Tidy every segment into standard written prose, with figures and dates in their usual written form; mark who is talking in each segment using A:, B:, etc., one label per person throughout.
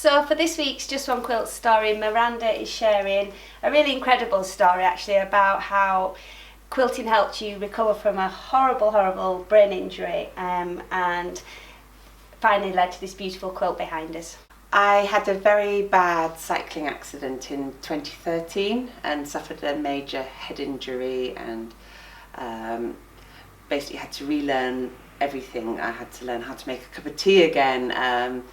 A: So for this week's Just One Quilt story, Miranda is sharing a really incredible story actually about how quilting helped you recover from a horrible brain injury and finally led to this beautiful quilt behind us.
B: I had a very bad cycling accident in 2013 and suffered a major head injury and basically had to relearn everything. I had to learn how to make a cup of tea again.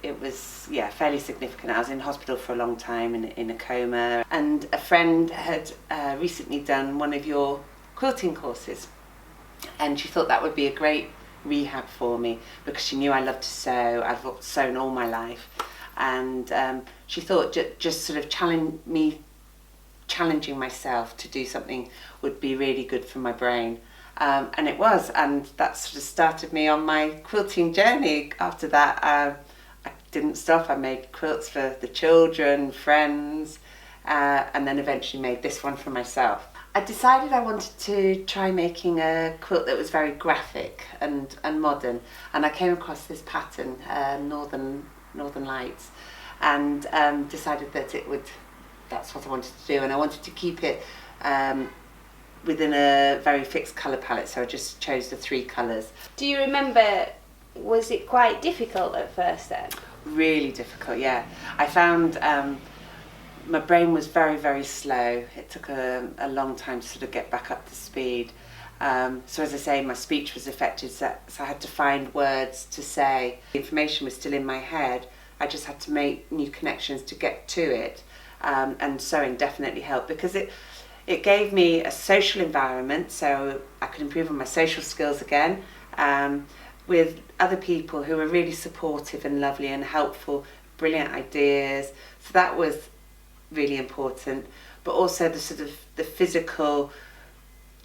B: It was fairly significant. I was in hospital for a long time in a coma, and a friend had recently done one of your quilting courses, and she thought that would be a great rehab for me because she knew I loved to sew. I've sewn all my life, and she thought just sort of challenging myself to do something would be really good for my brain. And it was, and that sort of started me on my quilting journey. After that, I didn't stop. I made quilts for the children, friends, and then eventually made this one for myself. I decided I wanted to try making a quilt that was very graphic and modern, and I came across this pattern, Northern Lights, and decided that that's what I wanted to do, and I wanted to keep it within a very fixed colour palette, so I just chose the 3 colours.
A: Do you remember, was it quite difficult at first then?
B: Really difficult, yeah. I found my brain was very slow. It took a long time to sort of get back up to speed. So as I say, my speech was affected, so I had to find words to say. The information was still in my head. I just had to make new connections to get to it. And sewing definitely helped because it gave me a social environment, so I could improve on my social skills again, with other people who were really supportive and lovely and helpful, brilliant ideas. So that was really important, but also the physical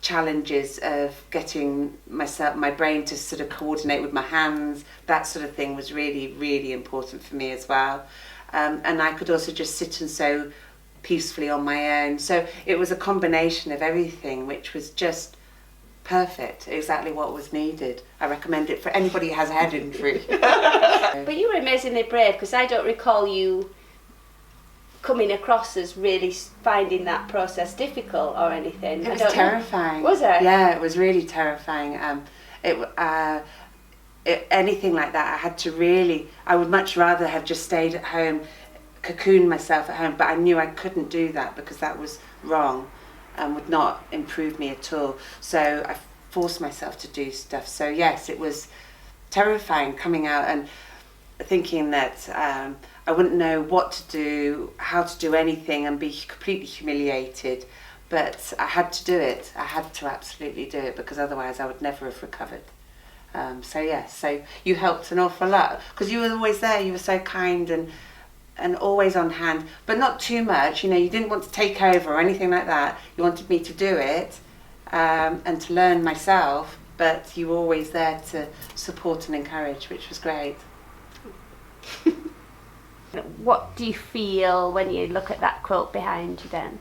B: challenges of getting my brain to sort of coordinate with my hands. That sort of thing was really important for me as well. And I could also just sit and sew peacefully on my own. So it was a combination of everything, which was just perfect, exactly what was needed. I recommend it for anybody who has a head injury.
A: But you were amazingly brave, because I don't recall you coming across as really finding that process difficult or anything.
B: It was terrifying.
A: Was it?
B: Yeah, it was really terrifying. Anything like that, I would much rather have just stayed at home, cocooned myself at home, but I knew I couldn't do that because that was wrong and would not improve me at all. So I forced myself to do stuff. So yes, it was terrifying coming out and thinking that I wouldn't know what to do, how to do anything, and be completely humiliated. But I had to do it. I had to absolutely do it because otherwise I would never have recovered. So yes, so you helped an awful lot because you were always there. You were so kind and always on hand, but not too much. You know, you didn't want to take over or anything like that. You wanted me to do it and to learn myself, but you were always there to support and encourage, which was great.
A: What do you feel when you look at that quilt behind you then?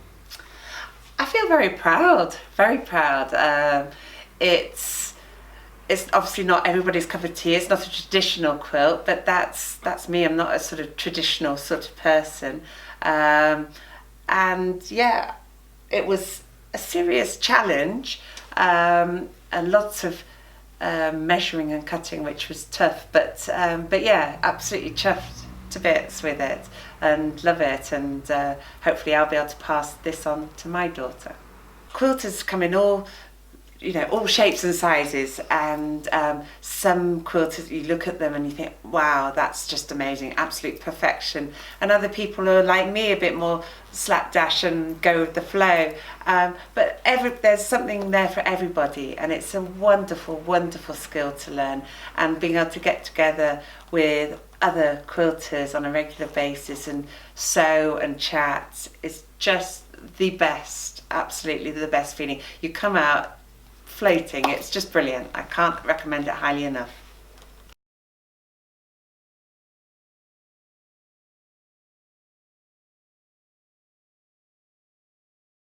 B: I feel very proud, very proud. It's obviously not everybody's cup of tea. It's not a traditional quilt, but that's me. I'm not a sort of traditional sort of person. And yeah, it was a serious challenge and lots of measuring and cutting, which was tough. But yeah, absolutely chuffed to bits with it and love it. And hopefully I'll be able to pass this on to my daughter. Quilters come in all shapes and sizes, and some quilters, you look at them and you think, wow, that's just amazing, absolute perfection. And other people are like me, a bit more slapdash and go with the flow. But there's something there for everybody, and it's a wonderful skill to learn. And being able to get together with other quilters on a regular basis and sew and chat is just the best, absolutely the best feeling. You come out floating. It's just brilliant. I can't recommend it highly enough.